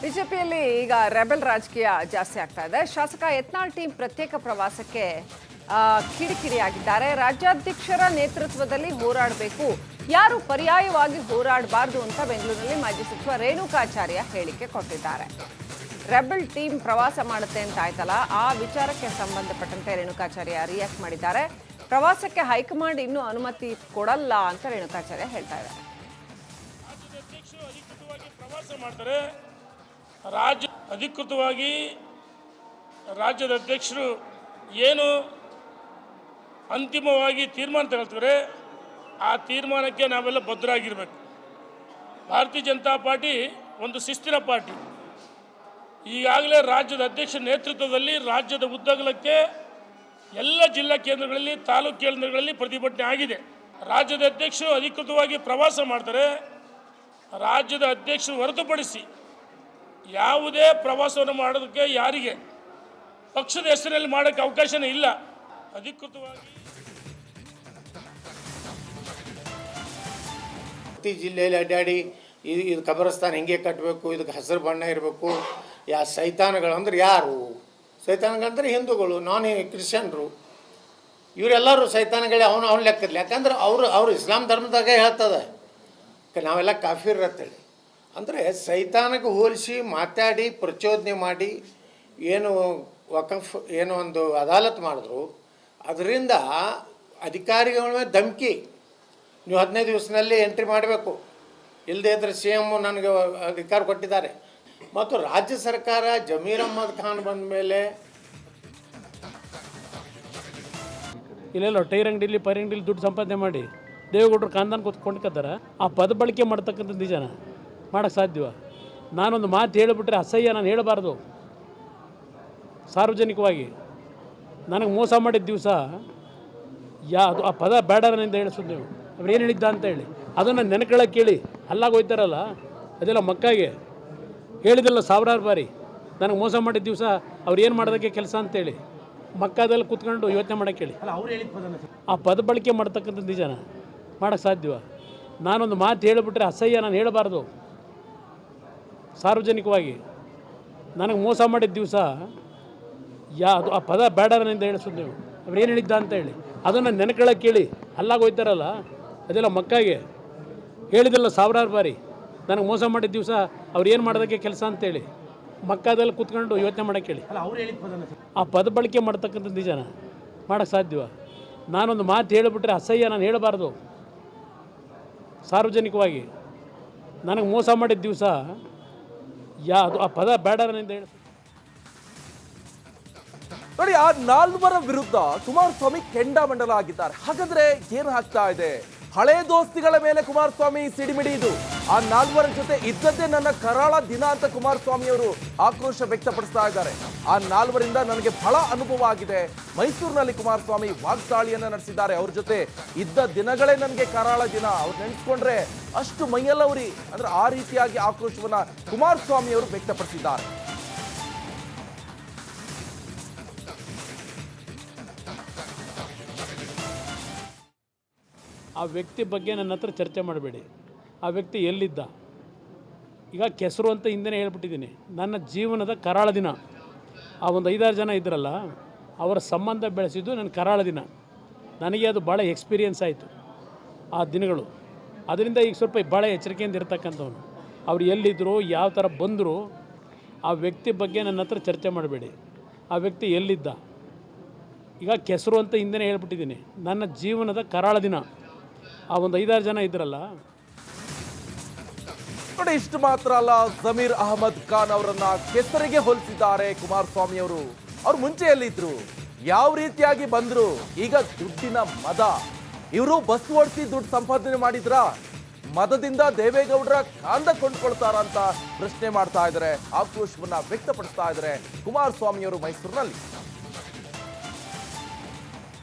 ಬಿಜೆಪಿಯಲ್ಲಿ ಈಗ ರೆಬೆಲ್ ರಾಜಕೀಯ ಜಾಸ್ತಿ ಆಗ್ತಾ ಇದೆ. ಶಾಸಕ ಯತ್ನಾಳ್ ಟೀಮ್ ಪ್ರತ್ಯೇಕ ಪ್ರವಾಸಕ್ಕೆ ಕಿಡಿಕಿಡಿಯಾಗಿದ್ದಾರೆ. ರಾಜ್ಯಾಧ್ಯಕ್ಷರ ನೇತೃತ್ವದಲ್ಲಿ ಹೋರಾಡಬೇಕು, ಯಾರು ಪರ್ಯಾಯವಾಗಿ ಹೋರಾಡಬಾರದು ಅಂತ ಬೆಂಗಳೂರಿನಲ್ಲಿ ಮಾಜಿ ಸಚಿವ ರೇಣುಕಾಚಾರ್ಯ ಹೇಳಿಕೆ ಕೊಟ್ಟಿದ್ದಾರೆ. ರೆಬೆಲ್ ಟೀಮ್ ಪ್ರವಾಸ ಮಾಡುತ್ತೆ ಅಂತ ಆಯ್ತಲ್ಲ, ಆ ವಿಚಾರಕ್ಕೆ ಸಂಬಂಧಪಟ್ಟಂತೆ ರೇಣುಕಾಚಾರ್ಯ ರಿಯಾಕ್ಟ್ ಮಾಡಿದ್ದಾರೆ. ಪ್ರವಾಸಕ್ಕೆ ಹೈಕಮಾಂಡ್ ಇನ್ನೂ ಅನುಮತಿ ಕೊಡಲ್ಲ ಅಂತ ರೇಣುಕಾಚಾರ್ಯ ಹೇಳ್ತಾ ಇದ್ದಾರೆ. ಅಧಿಕೃತವಾಗಿ ರಾಜ್ಯದ ಅಧ್ಯಕ್ಷರು ಏನು ಅಂತಿಮವಾಗಿ ತೀರ್ಮಾನ ತಗೊಳ್ತಾರೆ, ಆ ತೀರ್ಮಾನಕ್ಕೆ ನಾವೆಲ್ಲ ಬದ್ಧರಾಗಿರಬೇಕು. ಭಾರತೀಯ ಜನತಾ ಪಾರ್ಟಿ ಒಂದು ಶಿಸ್ತಿನ ಪಾರ್ಟಿ. ಈಗಾಗಲೇ ರಾಜ್ಯದ ಅಧ್ಯಕ್ಷರ ನೇತೃತ್ವದಲ್ಲಿ ರಾಜ್ಯದ ಉದ್ದಗಲಕ್ಕೆ ಎಲ್ಲ ಜಿಲ್ಲಾ ಕೇಂದ್ರಗಳಲ್ಲಿ, ತಾಲೂಕು ಕೇಂದ್ರಗಳಲ್ಲಿ ಪ್ರತಿಭಟನೆ ಆಗಿದೆ. ರಾಜ್ಯದ ಅಧ್ಯಕ್ಷರು ಅಧಿಕೃತವಾಗಿ ಪ್ರವಾಸ ಮಾಡ್ತಾರೆ. ರಾಜ್ಯದ ಅಧ್ಯಕ್ಷರು ಹೊರತುಪಡಿಸಿ ಯಾವುದೇ ಪ್ರವಾಸವನ್ನು ಮಾಡೋದಕ್ಕೆ ಯಾರಿಗೆ ಪಕ್ಷದ ಹೆಸರಿನಲ್ಲಿ ಮಾಡೋಕ್ಕೆ ಅವಕಾಶನೇ ಇಲ್ಲ. ಅಧಿಕೃತವಾಗಿ ಪ್ರತಿ ಜಿಲ್ಲೆಯಲ್ಲಿ ಅಡ್ಡಾಡಿ ಇದು ಕಬರಸ್ಥಾನ ಹೆಂಗೆ ಕಟ್ಟಬೇಕು, ಇದಕ್ಕೆ ಹಸಿರು ಬಣ್ಣ ಇರಬೇಕು, ಸೈತಾನಗಳು ಅಂದ್ರೆ ಯಾರು? ಸೈತಾನಗಳಂದ್ರೆ ಹಿಂದೂಗಳು, ನಾನ್ ಕ್ರಿಶ್ಚಿಯನ್ರು, ಇವರೆಲ್ಲರೂ ಸೈತಾನಗಳೇ. ಅವನು ಲೆಕ್ಕದಲ್ಲಿ, ಯಾಕಂದ್ರೆ ಅವರು ಇಸ್ಲಾಂ ಧರ್ಮದಾಗ ಹೇಳ್ತದೆ ನಾವೆಲ್ಲ ಕಾಫಿರ್ ಅಂತೇಳಿ. ಅಂದರೆ ಸೈತಾನಕ್ಕೆ ಹೋಲಿಸಿ ಮಾತಾಡಿ ಪ್ರಚೋದನೆ ಮಾಡಿ ಏನು ವಕಫ್ ಏನೋ ಒಂದು ಅದಾಲತ್ ಮಾಡಿದ್ರು. ಅದರಿಂದ ಅಧಿಕಾರಿಗಳ ಮೇಲೆ ಧಮಕಿ, ನೀವು 15 ದಿವಸದಲ್ಲಿ ಎಂಟ್ರಿ ಮಾಡಬೇಕು, ಇಲ್ಲದೇ ಇದ್ದರೆ CM ನನಗೆ ಅಧಿಕಾರ ಕೊಟ್ಟಿದ್ದಾರೆ. ಮತ್ತು ರಾಜ್ಯ ಸರ್ಕಾರ ಜಮೀರ್ ಅಹ್ಮದ್ ಖಾನ್ ಬಂದ ಮೇಲೆ ಇಲ್ಲೆಲ್ಲ ಟೈರ್ ಅಂಗಡಿಲಿ ಪೈರ್ ಅಂಗಡಿಲಿ ದುಡ್ಡು ಸಂಪಾದನೆ ಮಾಡಿ ದೇವೇಗೌಡರು ಕಾಂದಾನ ಕೊಂಡ್ಕೊತಾರೆ. ಆ ಪದ ಬಳಕೆ ಮಾಡ್ತಕ್ಕಂಥದ್ದು ನಿಜನ ಮಾಡೋಕ್ಕೆ ಸಾಧ್ಯವ? ನಾನೊಂದು ಮಾತು ಹೇಳಿಬಿಟ್ರೆ ಅಸಹ್ಯ, ನಾನು ಹೇಳಬಾರ್ದು ಸಾರ್ವಜನಿಕವಾಗಿ. ನನಗೆ ಮೋಸ ಮಾಡಿದ ದಿವಸ ಅದು ಆ ಪದ ಬೇಡರನಿಂದ ಹೇಳಿಸೋದು ನೀವು. ಅವ್ರು ಏನು ಹೇಳಿದ್ದ ಅಂತ ಹೇಳಿ ಅದನ್ನು ನೆನಕೊಳ್ಳೋಕೆ ಕೇಳಿ ಅಲ್ಲಾಗ ಹೋಯ್ತಾರಲ್ಲ, ಅದೆಲ್ಲ ಮಕ್ಕಾಗೆ ಹೇಳಿದಿಲ್ಲ ಸಾವಿರಾರು ಬಾರಿ. ನನಗೆ ಮೋಸ ಮಾಡಿದ ದಿವಸ ಅವ್ರು ಏನು ಮಾಡೋದಕ್ಕೆ ಕೆಲಸ ಅಂತೇಳಿ ಮಕ್ಕದಲ್ಲಿ ಕೂತ್ಕೊಂಡು ಯೋಚನೆ ಮಾಡೋಕ್ಕೆ ಹೇಳಿ. ಆ ಪದ ಬಳಕೆ ಮಾಡ್ತಕ್ಕಂಥದ್ದು ನಿಜನ ಮಾಡೋಕ್ಕೆ ಸಾಧ್ಯವ? ನಾನೊಂದು ಮಾತು ಹೇಳಿಬಿಟ್ರೆ ಅಸಹ್ಯ, ನಾನು ಹೇಳಬಾರ್ದು ಸಾರ್ವಜನಿಕವಾಗಿ. ನನಗೆ ಮೋಸ ಮಾಡಿದ ದಿವಸ ಅದು ಆ ಪದ ಬೇಡರನಿಂದ ಹೇಳಿಸೋದು ನೀವು. ಅವ್ರು ಏನು ಹೇಳಿದ್ದ ಅಂತ ಹೇಳಿ ಅದನ್ನು ನೆನಕೊಳ್ಳೋಕೆ ಕೇಳಿ ಅಲ್ಲಾಗ ಹೋಯ್ತಾರಲ್ಲ, ಅದೆಲ್ಲ ಮಕ್ಕಾಗೆ ಹೇಳಿದಿಲ್ಲ ಸಾವಿರಾರು ಬಾರಿ. ನನಗೆ ಮೋಸ ಮಾಡಿದ ದಿವಸ ಅವ್ರು ಏನು ಮಾಡೋದಕ್ಕೆ ಕೆಲಸ ಅಂತೇಳಿ ಮಕ್ಕದಲ್ಲಿ ಕೂತ್ಕೊಂಡು ಯೋಚನೆ ಮಾಡೋಕ್ಕೆ ಹೇಳಿ. ಆ ಪದ ಬಳಕೆ ಮಾಡ್ತಕ್ಕಂಥದ್ದು ನಿಜನ ಮಾಡೋಕ್ಕೆ ಸಾಧ್ಯವ? ನಾನೊಂದು ಮಾತು ಹೇಳಿಬಿಟ್ರೆ ಅಸಹ್ಯ, ನಾನು ಹೇಳಬಾರ್ದು ಸಾರ್ವಜನಿಕವಾಗಿ. ನನಗೆ ಮೋಸ ಮಾಡಿದ ದಿವಸ ಅದು ಆ ಪದ ಬೇಡರನಿಂದ ಹೇಳಿ. ನೋಡಿ, ಆ 4 ವಿರುದ್ಧ ಕುಮಾರಸ್ವಾಮಿ ಕೆಂಡಾಮಂಡಲ ಆಗಿದ್ದಾರೆ. ಹಾಗಾದ್ರೆ ಏನು ಆಗ್ತಾ ಇದೆ? ಹಳೆ ದೋಸ್ತಿಗಳ ಮೇಲೆ ಕುಮಾರಸ್ವಾಮಿ ಸಿಡಿಮಿಡಿ. ಇದು ಆ 4 ಜೊತೆ ಇದ್ದದ್ದೇ ನನ್ನ ಕರಾಳ ದಿನ ಅಂತ ಕುಮಾರಸ್ವಾಮಿ ಅವರು ಆಕ್ರೋಶ ವ್ಯಕ್ತಪಡಿಸ್ತಾ ಇದ್ದಾರೆ. ಆ 4ರಿಂದ ನನಗೆ ಬಹಳ ಅನುಭವ ಆಗಿದೆ. ಮೈಸೂರಿನಲ್ಲಿ ಕುಮಾರಸ್ವಾಮಿ ವಾಗ್ದಾಳಿಯನ್ನ ನಡೆಸಿದ್ದಾರೆ. ಅವ್ರ ಜೊತೆ ಇದ್ದ ದಿನಗಳೇ ನನಗೆ ಕರಾಳ ದಿನ. ಅವ್ರು ನೆನೆಸ್ಕೊಂಡ್ರೆ ಅಷ್ಟು ಮೈಯಲ್ಲವರಿ. ಅಂದ್ರೆ ಆ ರೀತಿಯಾಗಿ ಆಕ್ರೋಶವನ್ನ ಕುಮಾರಸ್ವಾಮಿ ಅವರು ವ್ಯಕ್ತಪಡಿಸಿದ್ದಾರೆ. ಆ ವ್ಯಕ್ತಿ ಬಗ್ಗೆ ನನ್ನ ಹತ್ರ ಚರ್ಚೆ ಮಾಡಬೇಡಿ. ಆ ವ್ಯಕ್ತಿ ಎಲ್ಲಿದ್ದ, ಈಗ ಕೆಸರು ಅಂತ ಹಿಂದೆನೇ ಹೇಳ್ಬಿಟ್ಟಿದ್ದೀನಿ. ನನ್ನ ಜೀವನದ ಕರಾಳ ದಿನ. ಆ ಒಂದು 5-6 ಜನ ಇದ್ರಲ್ಲ, ಅವರ ಸಂಬಂಧ ಬೆಳೆಸಿದ್ದು ನನ್ನ ಕರಾಳ ದಿನ. ನನಗೆ ಅದು ಭಾಳ ಎಕ್ಸ್ಪೀರಿಯೆನ್ಸ್ ಆಯಿತು ಆ ದಿನಗಳು. ಅದರಿಂದ ಈಗ ಸ್ವಲ್ಪ ಭಾಳ ಎಚ್ಚರಿಕೆಯಿಂದ ಇರ್ತಕ್ಕಂಥವ್ನು. ಅವ್ರು ಎಲ್ಲಿದ್ದರು, ಯಾವ ಥರ ಬಂದರು, ಆ ವ್ಯಕ್ತಿ ಬಗ್ಗೆ ನನ್ನ ಹತ್ರ ಚರ್ಚೆ ಮಾಡಬೇಡಿ. ಆ ವ್ಯಕ್ತಿ ಎಲ್ಲಿದ್ದ, ಈಗ ಕೆಸರು ಅಂತ ಹಿಂದೆನೇ ಹೇಳ್ಬಿಟ್ಟಿದ್ದೀನಿ. ನನ್ನ ಜೀವನದ ಕರಾಳ ದಿನ. ಆ ಒಂದು 5-6 ಜನ ಇದ್ರಲ್ಲ. ನೋಡಿ, ಇಷ್ಟು ಮಾತ್ರ ಅಲ್ಲ, ಜಮೀರ್ ಅಹಮದ್ ಖಾನ್ ಅವರನ್ನ ಕೆಸರಿಗೆ ಹೋಲಿಸಿದ್ದಾರೆ ಕುಮಾರಸ್ವಾಮಿ ಅವರು. ಅವ್ರು ಮುಂಚೆ ಎಲ್ಲಿದ್ರು, ಯಾವ ರೀತಿಯಾಗಿ ಬಂದ್ರು, ಈಗ ದುಡ್ಡಿನ ಮದ. ಇವರು ಬಸ್ ಓಡಿಸಿ ದುಡ್ಡು ಸಂಪಾದನೆ ಮಾಡಿದ್ರ, ಮದದಿಂದ ದೇವೇಗೌಡರ ಕಾಂದ ಕೊಂಡ್ಕೊಳ್ತಾರ ಅಂತ ಪ್ರಶ್ನೆ ಮಾಡ್ತಾ ಇದ್ದಾರೆ. ಆಕ್ರೋಶವನ್ನ ವ್ಯಕ್ತಪಡಿಸ್ತಾ ಇದ್ದಾರೆ ಕುಮಾರಸ್ವಾಮಿ ಅವರು ಮೈಸೂರಿನಲ್ಲಿ.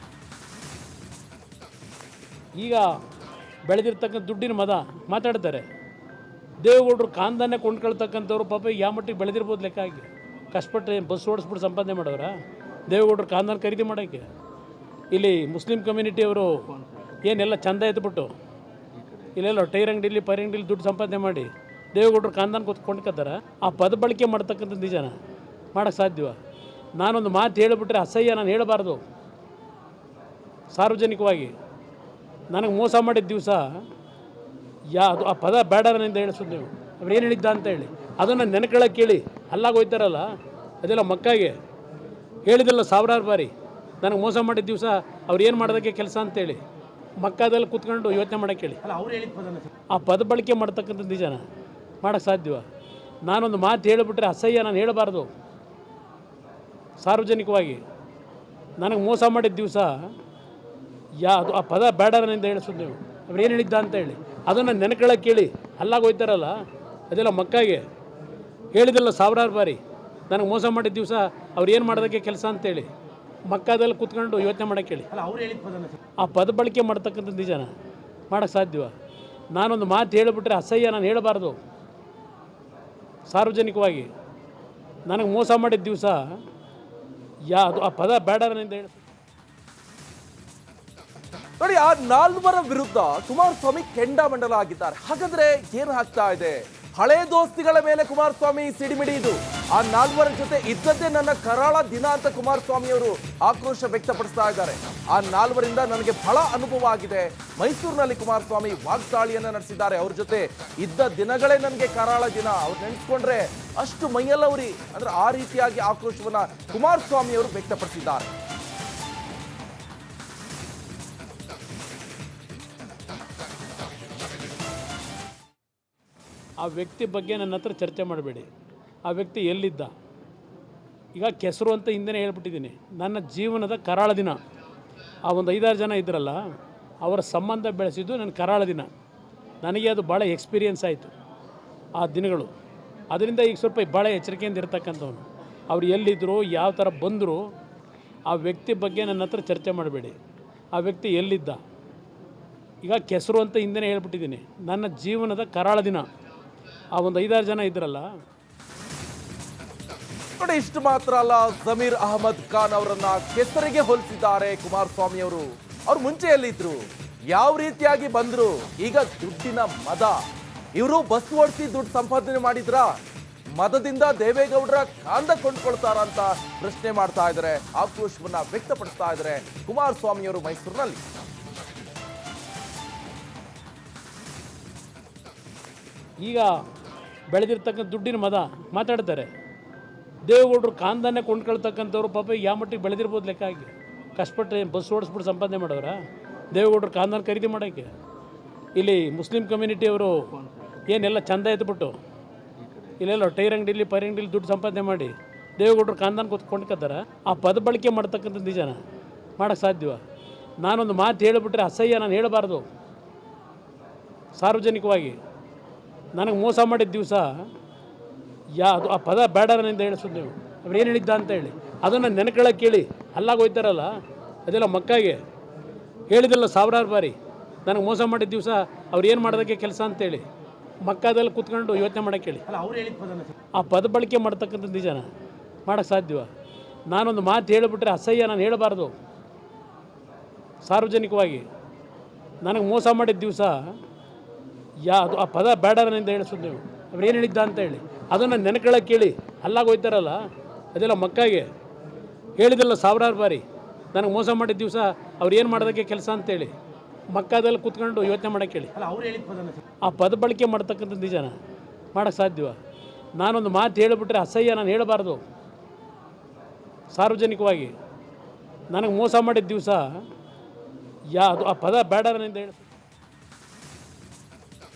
ಈಗ ಬೆಳೆದಿರ್ತಕ್ಕಂಥ ದುಡ್ಡಿನ ಮದ ಮಾತಾಡ್ತಾರೆ. ದೇವೇಗೌಡರು ಕಾಂದನ್ನೇ ಕೊಂಡ್ಕೊಳ್ತಕ್ಕಂಥವ್ರು ಪಾಪ ಯಾವ ಮಟ್ಟಿಗೆ ಬೆಳೆದಿರ್ಬೋದು ಲೆಕ್ಕ ಆಗಿ. ಕಷ್ಟಪಟ್ಟು ಬಸ್ ಓಡಿಸ್ಬಿಟ್ಟು ಸಂಪಾದನೆ ಮಾಡೋರ ದೇವೇಗೌಡರು ಕಾಂದನ ಖರೀದಿ ಮಾಡೋಕ್ಕೆ. ಇಲ್ಲಿ ಮುಸ್ಲಿಂ ಕಮ್ಯುನಿಟಿಯವರು ಏನೆಲ್ಲ ಚಂದ ಎತ್ಬಿಟ್ಟು ಇಲ್ಲೆಲ್ಲ ಟೈರ್ ಅಂಗಡಿಲಿ ಪೈರ್ ಅಂಗಡಿಲಿ ದುಡ್ಡು ಸಂಪಾದನೆ ಮಾಡಿ ದೇವೇಗೌಡರು ಕಾಂದಾನ ಕೊಂಡ್ಕೊತಾರ. ಆ ಪದ ಬಳಕೆ ಮಾಡ್ತಕ್ಕಂಥದ್ದು ನಿಜನ ಮಾಡೋಕ್ಕೆ ಸಾಧ್ಯವ? ನಾನೊಂದು ಮಾತು ಹೇಳಿಬಿಟ್ರೆ ಅಸಹ್ಯ ನಾನು ಹೇಳಬಾರ್ದು ಸಾರ್ವಜನಿಕವಾಗಿ. ನನಗೆ ಮೋಸ ಮಾಡಿದ ದಿವಸ ಅದು ಆ ಪದ ಬೇಡ ನನ್ನಿಂದ ಹೇಳಿಸೋದು ನೀವು. ಅವ್ರು ಏನು ಹೇಳಿದ್ದ ಅಂತ ಹೇಳಿ ಅದನ್ನು ನೆನಕೊಳ್ಳೋಕೆ ಕೇಳಿ ಅಲ್ಲಾಗ ಹೋಯ್ತಾರಲ್ಲ, ಅದೆಲ್ಲ ಮಕ್ಕಾಗೆ ಹೇಳಿದಿಲ್ಲ ಸಾವಿರಾರು ಬಾರಿ. ನನಗೆ ಮೋಸ ಮಾಡಿದ ದಿವಸ ಅವ್ರು ಏನು ಮಾಡೋದಕ್ಕೆ ಕೆಲಸ ಅಂತೇಳಿ ಮಕ್ಕಾದಲ್ಲಿ ಕೂತ್ಕೊಂಡು ಯೋಚನೆ ಮಾಡೋಕ್ಕೆ ಹೇಳಿ. ಆ ಪದ ಬಳಕೆ ಮಾಡ್ತಕ್ಕಂಥದ್ದು ನಿಜನ ಮಾಡೋಕ್ಕೆ ಸಾಧ್ಯವ? ನಾನೊಂದು ಮಾತು ಹೇಳಿಬಿಟ್ರೆ ಅಸಹ್ಯ ನಾನು ಹೇಳಬಾರ್ದು ಸಾರ್ವಜನಿಕವಾಗಿ. ನನಗೆ ಮೋಸ ಮಾಡಿದ ದಿವಸ ಅದು ಆ ಪದ ಬೇಡ ನನ್ನಿಂದ ಹೇಳಿಸೋದು ನೀವು. ಅವ್ರು ಏನು ಹೇಳಿದ್ದ ಅಂತ ಹೇಳಿ ಅದನ್ನು ನೆನಕೊಳ್ಳೋಕೆ ಕೇಳಿ ಅಲ್ಲಾಗ ಹೋಯ್ತಾರಲ್ಲ, ಅದೆಲ್ಲ ಮಕ್ಕಾಗೆ ಹೇಳಿದಿಲ್ಲ ಸಾವಿರಾರು ಬಾರಿ. ನನಗೆ ಮೋಸ ಮಾಡಿದ ದಿವಸ ಅವ್ರು ಏನು ಮಾಡೋದಕ್ಕೆ ಕೆಲಸ ಅಂತೇಳಿ ಮಕ್ಕಾದಲ್ಲಿ ಕೂತ್ಕೊಂಡು ಯೋಚನೆ ಮಾಡೋಕ್ಕೆ ಹೇಳಿ. ಆ ಪದ ಬಳಕೆ ಮಾಡ್ತಕ್ಕಂಥದ್ದು ನಿಜನ ಮಾಡೋಕ್ಕೆ ಸಾಧ್ಯವ? ನಾನೊಂದು ಮಾತು ಹೇಳಿಬಿಟ್ರೆ ಅಸಹ್ಯ ನಾನು ಹೇಳಬಾರ್ದು ಸಾರ್ವಜನಿಕವಾಗಿ. ನನಗೆ ಮೋಸ ಮಾಡಿದ ದಿವಸ ಅದು ಆ ಪದ ಬೇಡ ನನ್ನಿಂದ ಹೇಳಿ. ನೋಡಿ, ಆ ನಾಲ್ವರ ವಿರುದ್ಧ ಕುಮಾರಸ್ವಾಮಿ ಕೆಂಡಾಮಂಡಲ ಆಗಿದ್ದಾರೆ. ಹಾಗಾದ್ರೆ ಏನು ಆಗ್ತಾ ಇದೆ? ಹಳೆ ದೋಸ್ತಿಗಳ ಮೇಲೆ ಕುಮಾರಸ್ವಾಮಿ ಸಿಡಿಮಿಡಿ ಇದು. ಆ ನಾಲ್ವರ ಜೊತೆ ಇದ್ದದ್ದೇ ನನ್ನ ಕರಾಳ ದಿನ ಅಂತ ಕುಮಾರಸ್ವಾಮಿ ಅವರು ಆಕ್ರೋಶ ವ್ಯಕ್ತಪಡಿಸ್ತಾ ಇದ್ದಾರೆ. ಆ ನಾಲ್ವರಿಂದ ನನಗೆ ಬಹಳ ಅನುಭವ ಆಗಿದೆ. ಮೈಸೂರಿನಲ್ಲಿ ಕುಮಾರಸ್ವಾಮಿ ವಾಗ್ದಾಳಿಯನ್ನ ನಡೆಸಿದ್ದಾರೆ. ಅವ್ರ ಜೊತೆ ಇದ್ದ ದಿನಗಳೇ ನನಗೆ ಕರಾಳ ದಿನ. ಅವ್ರು ನೆನೆಸ್ಕೊಂಡ್ರೆ ಅಷ್ಟು ಮೈಯೆಲ್ಲ ಉರಿ. ಅಂದ್ರೆ ಆ ರೀತಿಯಾಗಿ ಆಕ್ರೋಶವನ್ನ ಕುಮಾರಸ್ವಾಮಿ ಅವರು ವ್ಯಕ್ತಪಡಿಸಿದ್ದಾರೆ. ಆ ವ್ಯಕ್ತಿ ಬಗ್ಗೆ ನನ್ನ ಹತ್ರ ಚರ್ಚೆ ಮಾಡಬೇಡಿ. ಆ ವ್ಯಕ್ತಿ ಎಲ್ಲಿದ್ದ? ಈಗ ಕೆಸರು ಅಂತ ಹಿಂದೆ ಹೇಳ್ಬಿಟ್ಟಿದ್ದೀನಿ. ನನ್ನ ಜೀವನದ ಕರಾಳ ದಿನ. ಆ ಒಂದು 5-6 ಜನ ಇದ್ರಲ್ಲ, ಅವರ ಸಂಬಂಧ ಬೆಳೆಸಿದ್ದು ನನ್ನ ಕರಾಳ ದಿನ. ನನಗೆ ಅದು ಭಾಳ ಎಕ್ಸ್ಪೀರಿಯನ್ಸ್ ಆಯಿತು ಆ ದಿನಗಳು. ಅದರಿಂದ ಈಗ ಸ್ವಲ್ಪ ಭಾಳ ಎಚ್ಚರಿಕೆಯಿಂದ ಇರ್ತಕ್ಕಂಥವ್ನು. ಅವ್ರು ಎಲ್ಲಿದ್ದರು, ಯಾವ ಥರ ಬಂದರು, ಆ ವ್ಯಕ್ತಿ ಬಗ್ಗೆ ನನ್ನ ಹತ್ರ ಚರ್ಚೆ ಮಾಡಬೇಡಿ. ಆ ವ್ಯಕ್ತಿ ಎಲ್ಲಿದ್ದ? ಈಗ ಕೆಸರು ಅಂತ ಹಿಂದೆ ಹೇಳ್ಬಿಟ್ಟಿದ್ದೀನಿ. ನನ್ನ ಜೀವನದ ಕರಾಳ ದಿನ. ಆ ಒಂದು 5-6 ಜನ ಇದ್ರಲ್ಲ. ನೋಡಿ, ಇಷ್ಟು ಮಾತ್ರ ಅಲ್ಲ, ಜಮೀರ್ ಅಹಮದ್ ಖಾನ್ ಅವರನ್ನ ಕೆಸರಿಗೆ ಹೋಲಿಸಿದ್ದಾರೆ ಕುಮಾರಸ್ವಾಮಿ ಅವರು. ಅವ್ರು ಮುಂಚೆ ಎಲ್ಲಿದ್ರು, ಯಾವ ರೀತಿಯಾಗಿ ಬಂದ್ರು, ಈಗ ದುಡ್ಡಿನ ಮದ. ಇವರು ಬಸ್ ಓಡಿಸಿ ದುಡ್ಡು ಸಂಪಾದನೆ ಮಾಡಿದ್ರ, ಮದದಿಂದ ದೇವೇಗೌಡರ ಕಾಂದ ಕೊಂಡ್ಕೊಳ್ತಾರ ಅಂತ ಪ್ರಶ್ನೆ ಮಾಡ್ತಾ ಇದ್ದಾರೆ. ಆಕ್ರೋಶವನ್ನ ವ್ಯಕ್ತಪಡಿಸ್ತಾ ಇದ್ದಾರೆ ಕುಮಾರಸ್ವಾಮಿ ಅವರು ಮೈಸೂರಿನಲ್ಲಿ. ಈಗ ಬೆಳೆದಿರ್ತಕ್ಕಂಥ ದುಡ್ಡಿನ ಮದ ಮಾತಾಡ್ತಾರೆ. ದೇವೇಗೌಡರು ಕಾಂದನ್ನೇ ಕೊಂಡ್ಕೊಳ್ತಕ್ಕಂಥವ್ರು ಪಾಪ ಯಾವ ಮಟ್ಟಿಗೆ ಬೆಳೆದಿರ್ಬೋದು ಲೆಕ್ಕ ಆಗಿ. ಕಷ್ಟಪಟ್ಟು ಬಸ್ ಓಡಿಸ್ಬಿಟ್ಟು ಸಂಪಾದನೆ ಮಾಡೋರ ದೇವೇಗೌಡರು ಕಾಂದನ ಖರೀದಿ ಮಾಡೋಕ್ಕೆ. ಇಲ್ಲಿ ಮುಸ್ಲಿಂ ಕಮ್ಯುನಿಟಿಯವರು ಏನೆಲ್ಲ ಚಂದ ಎತ್ಬಿಟ್ಟು ಇಲ್ಲೆಲ್ಲ ಟೈರ್ ಅಂಗಡಿಲಿ ಪೈರ್ ಅಂಗಡಿಲಿ ದುಡ್ಡು ಸಂಪಾದನೆ ಮಾಡಿ ದೇವೇಗೌಡರು ಕಾಂದನ ಕೊಂಡ್ಕೊತಾರೆ. ಆ ಪದ ಬಳಕೆ ಮಾಡ್ತಕ್ಕಂಥದ್ದು ನಿಜನ ಮಾಡೋಕ್ಕೆ ಸಾಧ್ಯವ? ನಾನೊಂದು ಮಾತು ಹೇಳಿಬಿಟ್ರೆ ಅಸಹ್ಯ ನಾನು ಹೇಳಬಾರ್ದು ಸಾರ್ವಜನಿಕವಾಗಿ. ನನಗೆ ಮೋಸ ಮಾಡಿದ ದಿವಸ ಅದು ಆ ಪದ ಬೇಡ ನನ್ನಿಂದ ಹೇಳಿಸೋದು ನೀವು. ಅವ್ರು ಏನು ಹೇಳಿದ್ದ ಅಂತ ಹೇಳಿ ಅದನ್ನು ನೆನಕೊಳ್ಳೋಕೆ ಕೇಳಿ ಅಲ್ಲಾಗ ಹೋಯ್ತಾರಲ್ಲ, ಅದೆಲ್ಲ ಮಕ್ಕಾಗೆ ಹೇಳಿದಿಲ್ಲ ಸಾವಿರಾರು ಬಾರಿ. ನನಗೆ ಮೋಸ ಮಾಡಿದ ದಿವಸ ಅವ್ರು ಏನು ಮಾಡೋದಕ್ಕೆ ಕೆಲಸ ಅಂತೇಳಿ ಮಕ್ಕಾದಲ್ಲಿ ಕೂತ್ಕೊಂಡು ಯೋಚನೆ ಮಾಡೋಕ್ಕೆ ಹೇಳಿ. ಆ ಪದ ಬಳಕೆ ಮಾಡ್ತಕ್ಕಂಥದ್ದು ನಿಜನ ಮಾಡೋಕ್ಕೆ ಸಾಧ್ಯವ? ನಾನೊಂದು ಮಾತು ಹೇಳಿಬಿಟ್ರೆ ಅಸಹ್ಯ ನಾನು ಹೇಳಬಾರ್ದು ಸಾರ್ವಜನಿಕವಾಗಿ. ನನಗೆ ಮೋಸ ಮಾಡಿದ ದಿವಸ ಅದು ಆ ಪದ ಬೇಡ ನನ್ನಿಂದ ಹೇಳಿಸೋದು ನೀವು. ಅವ್ರು ಏನು ಹೇಳಿದ್ದ ಅಂತ ಹೇಳಿ ಅದನ್ನು ನೆನಕೊಳ್ಳೋಕೆ ಕೇಳಿ ಅಲ್ಲಾಗ ಹೋಯ್ತಾರಲ್ಲ, ಅದೆಲ್ಲ ಮಕ್ಕಾಗೆ ಹೇಳಿದಿಲ್ಲ ಸಾವಿರಾರು ಬಾರಿ. ನನಗೆ ಮೋಸ ಮಾಡಿದ ದಿವಸ ಅವ್ರು ಏನು ಮಾಡೋದಕ್ಕೆ ಕೆಲಸ ಅಂತೇಳಿ ಮಕ್ಕಾದಲ್ಲಿ ಕೂತ್ಕೊಂಡು ಯೋಚನೆ ಮಾಡೋಕ್ಕೆ ಹೇಳಿ. ಆ ಪದ ಬಳಕೆ ಮಾಡ್ತಕ್ಕಂಥದ್ದು ನಿಜನ ಮಾಡೋಕ್ಕೆ ಸಾಧ್ಯವ? ನಾನೊಂದು ಮಾತು ಹೇಳಿಬಿಟ್ರೆ ಅಸಹ್ಯ ನಾನು ಹೇಳಬಾರ್ದು ಸಾರ್ವಜನಿಕವಾಗಿ. ನನಗೆ ಮೋಸ ಮಾಡಿದ ದಿವಸ ಅದು ಆ ಪದ ಬೇಡ ನನ್ನಿಂದ ಹೇಳಿ.